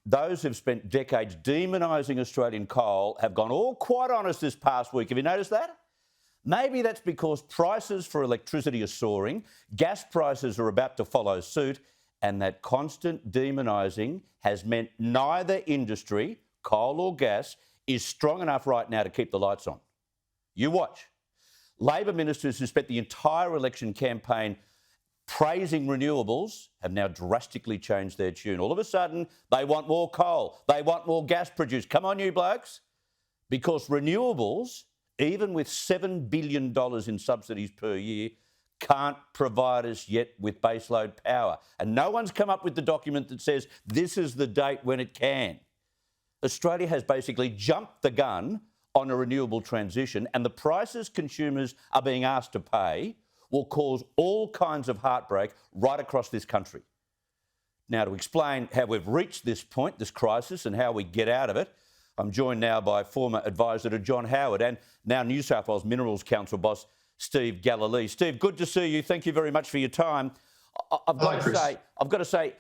those who've spent decades demonising Australian coal have gone all quite honest this past week. Have you noticed that? Maybe that's because prices for electricity are soaring, gas prices are about to follow suit, and that constant demonising has meant neither industry, coal or gas, is strong enough right now to keep the lights on. You watch. Labor ministers who spent the entire election campaign praising renewables have now drastically changed their tune. All of a sudden, they want more coal. They want more gas produced. Come on, you blokes. Because renewables, even with $7 billion in subsidies per year, can't provide us yet with baseload power. And no one's come up with the document that says this is the date when it can. Australia has basically jumped the gun on a renewable transition, and the prices consumers are being asked to pay will cause all kinds of heartbreak right across this country. Now, to explain how we've reached this point, this crisis, and how we get out of it, I'm joined now by former advisor to John Howard and now New South Wales Minerals Council boss, Steve Galilee. Steve, good to see you. Thank you very much for your time. I've got to say,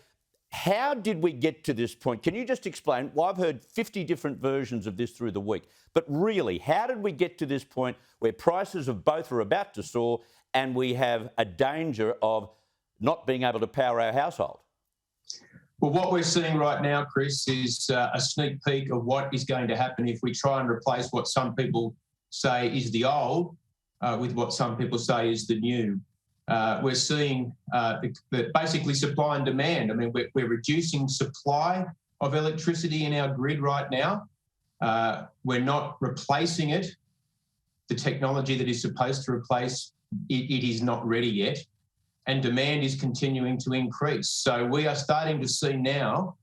how did we get to this point? Can you just explain? Well, I've heard 50 different versions of this through the week, but really, how did we get to this point where prices of both are about to soar and we have a danger of not being able to power our household? Well, what we're seeing right now, Chris, is a sneak peek of what is going to happen if we try and replace what some people say is the old with what some people say is the new. We're seeing basically supply and demand. I mean, we're reducing supply of electricity in our grid right now. We're not replacing it. The technology that is supposed to replace it is not ready yet, and demand is continuing to increase. So we are starting to see now,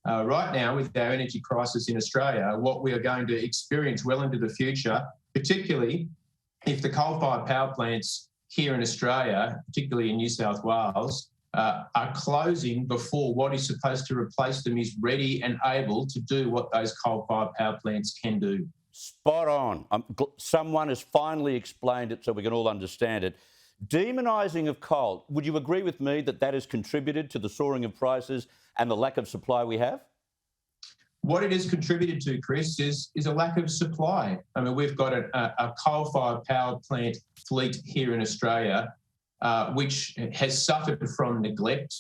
right now with our energy crisis in Australia, what we are going to experience well into the future, particularly if the coal-fired power plants here in Australia, particularly in New South Wales, are closing before what is supposed to replace them is ready and able to do what those coal-fired power plants can do. Spot on. Someone has finally explained it so we can all understand it. Demonising of coal, would you agree with me that that has contributed to the soaring of prices and the lack of supply we have? What it has contributed to, Chris, is a lack of supply. I mean, we've got a coal-fired power plant fleet here in Australia, which has suffered from neglect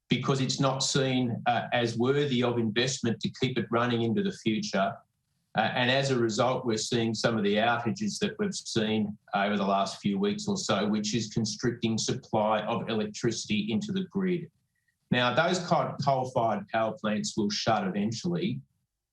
because it's not seen as worthy of investment to keep it running into the future. And as a result, we're seeing some of the outages that we've seen over the last few weeks or so, which is constricting supply of electricity into the grid. Now, those coal-fired power plants will shut eventually.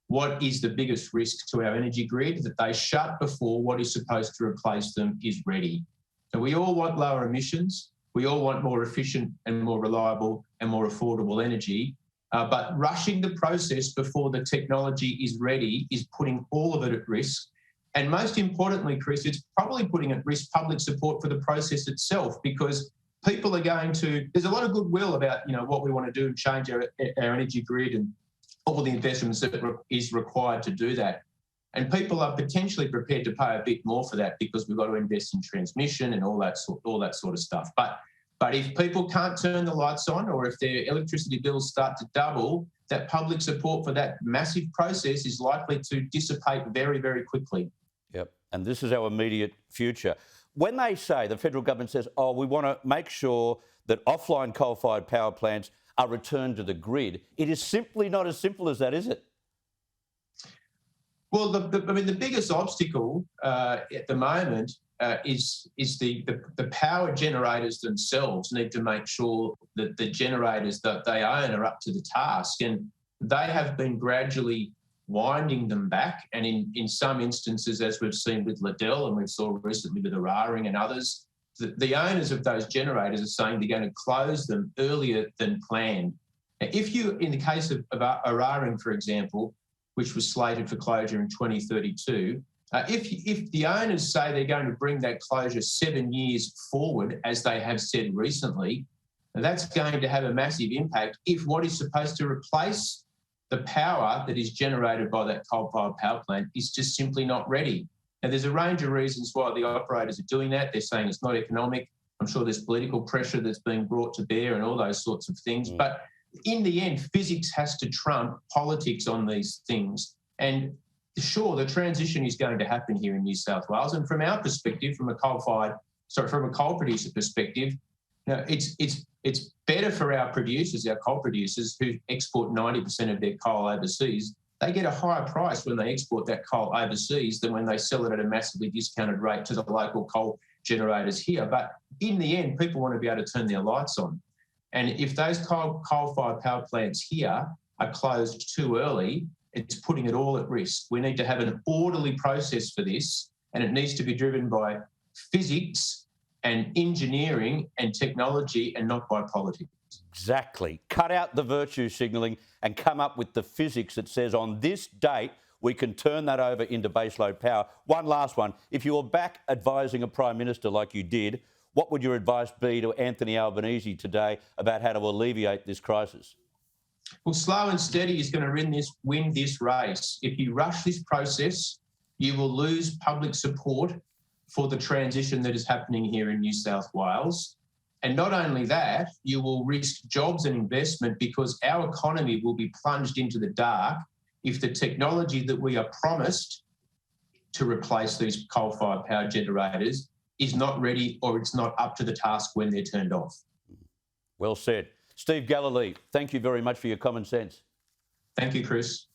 What is the biggest risk to our energy grid? That they shut before what is supposed to replace them is ready. So we all want lower emissions. We all want more efficient and more reliable and more affordable energy. But rushing the process before the technology is ready is putting all of it at risk. And most importantly, Chris, it's probably putting at risk public support for the process itself, because people are going to, there's a lot of goodwill about, what we want to do and change our energy grid and all the investments that is required to do that. And people are potentially prepared to pay a bit more for that because we've got to invest in transmission and all that sort of stuff. But if people can't turn the lights on, or if their electricity bills start to double, that public support for that massive process is likely to dissipate very, very quickly. Yep, and this is our immediate future. When they say, the federal government says, we want to make sure that offline coal-fired power plants are returned to the grid, it is simply not as simple as that, is it? Well, the biggest obstacle at the moment is the power generators themselves need to make sure that the generators that they own are up to the task, and they have been gradually winding them back. And in some instances, as we've seen with Liddell and we saw recently with Eraring and others, the owners of those generators are saying they're going to close them earlier than planned. Now, if you, in the case of Eraring, for example, which was slated for closure in 2032, if the owners say they're going to bring that closure 7 years forward, as they have said recently, that's going to have a massive impact if what is supposed to replace the power that is generated by that coal-fired power plant is just simply not ready. Now, there's a range of reasons why the operators are doing that. They're saying it's not economic. I'm sure there's political pressure that's being brought to bear and all those sorts of things. But in the end, physics has to trump politics on these things. And sure, the transition is going to happen here in New South Wales. And from our perspective, from a coal producer perspective, it's better for our producers, our coal producers who export 90% of their coal overseas. They get a higher price when they export that coal overseas than when they sell it at a massively discounted rate to the local coal generators here. But in the end, people want to be able to turn their lights on. And if those coal-fired power plants here are closed too early, it's putting it all at risk. We need to have an orderly process for this, and it needs to be driven by physics and engineering and technology and not by politics. Exactly. Cut out the virtue signalling and come up with the physics that says on this date we can turn that over into baseload power. One last one. If you were back advising a Prime Minister like you did, what would your advice be to Anthony Albanese today about how to alleviate this crisis? Well, slow and steady is going to win this race. If you rush this process, you will lose public support for the transition that is happening here in New South Wales. And not only that, you will risk jobs and investment because our economy will be plunged into the dark if the technology that we are promised to replace these coal-fired power generators is not ready or it's not up to the task when they're turned off. Well said. Steve Galilee, thank you very much for your common sense. Thank you, Chris.